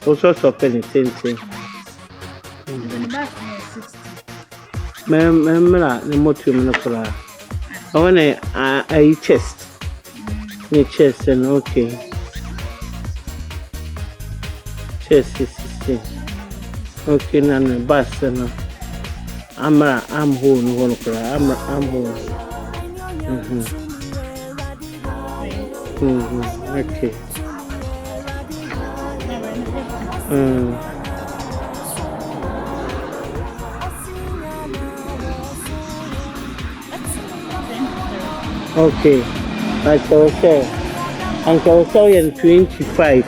Also shopping thing. Memra the motive monopola. I want a chest. The chest and okay. Chest is 16. Okay, none bus and I'm home one for I'm home. Okay. Okay. I shall say Uncle Soy 25.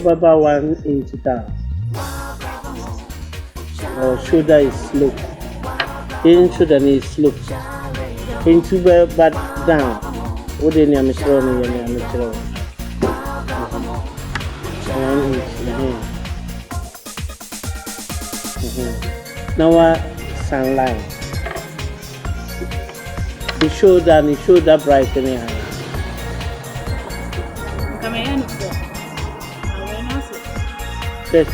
Over 1 inch down. Or shoulder is sloped. In shoulder is sloped. Into but down. What in your mission? 1 inch. Now, sunlight. The shoulder bright anyhow. Shirt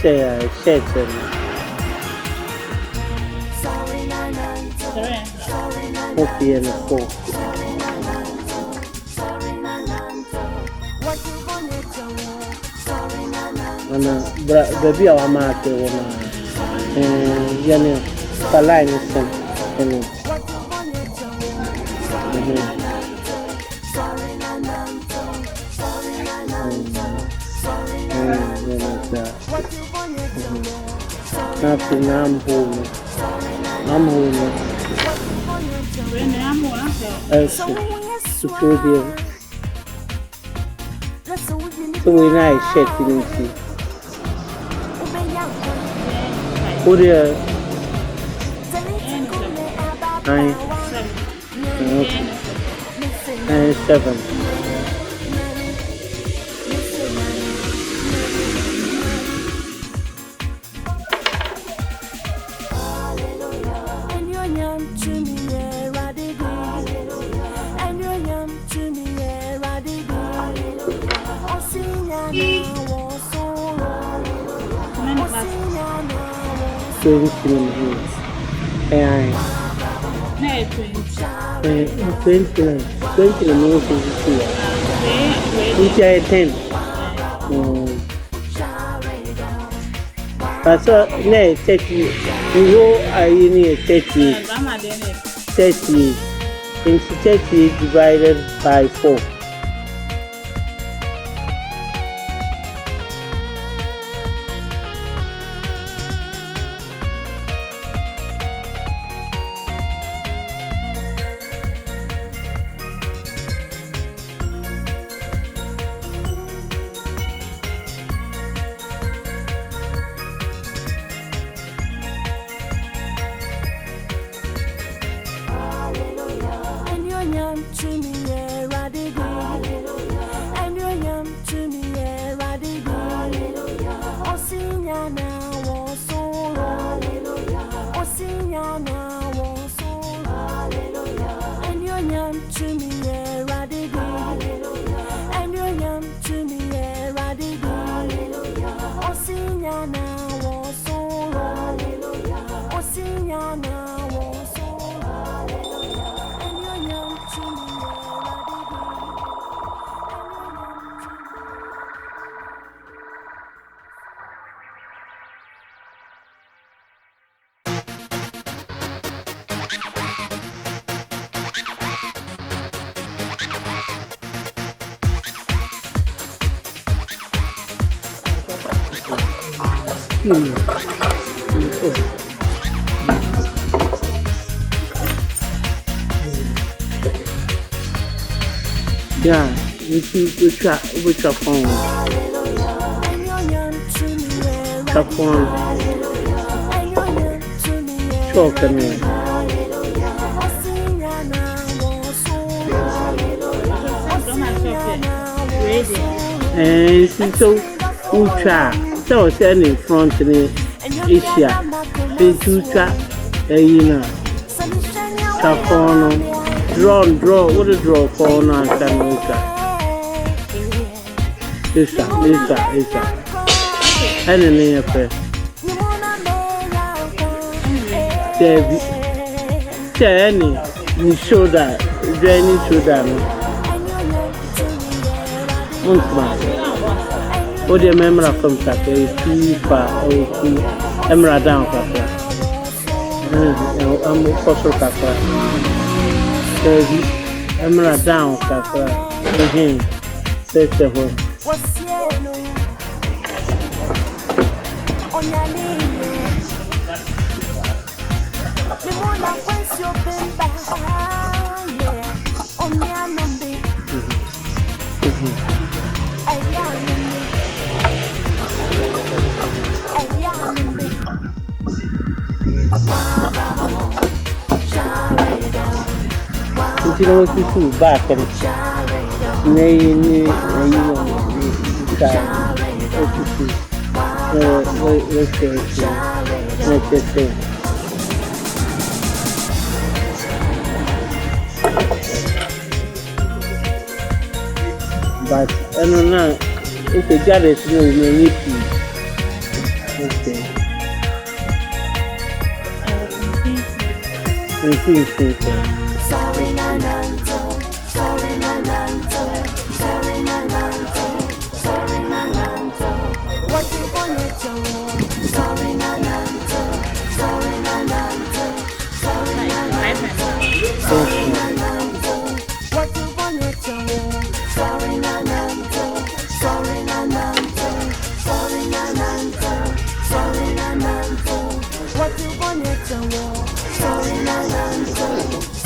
okay and 4. Baby our market the line is nothing. I'm home. So we nice shirt in it. What are 7. But so, 30. You are in 30. 30 into 30 divided by 4. Hallelujah. skin. Yeah, which are phone. Phone. Choke me. And so ultra. So send in front of me. Asia. They ultra. You know. Phone. Draw. What is draw phone and can ultra? Lisa. Enemy affair. Any you shoulder, joining shoulder. What the memory from Saka is too far or too emerald down. I'm a fossil Kaka. Emerald down Kaka. Says the home. You know what you see back and nay, you let's say. But I don't know if the got it, you need to. Okay. Sorry, Nananto. What you gonna do? Sorry, Nananto. Sorry, Nananto. What you gonna do? Sorry, Nananto. What you gonna do?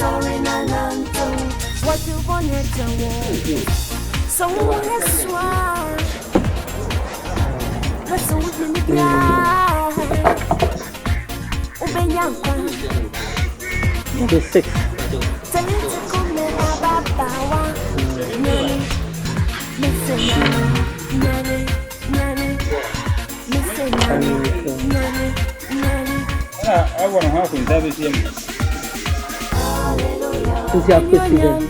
Sorry, Nananto. What you gonna do? So let's swap. Let's all in the glass. Open your eyes. The six. Tell it to come in about power. Listen, nanny. Listen, nanny. I want to have him. That is him. Who's your president?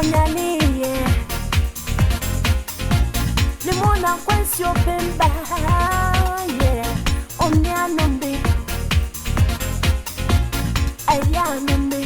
onyani limona kwensi opemba onyanumbi ayanumbi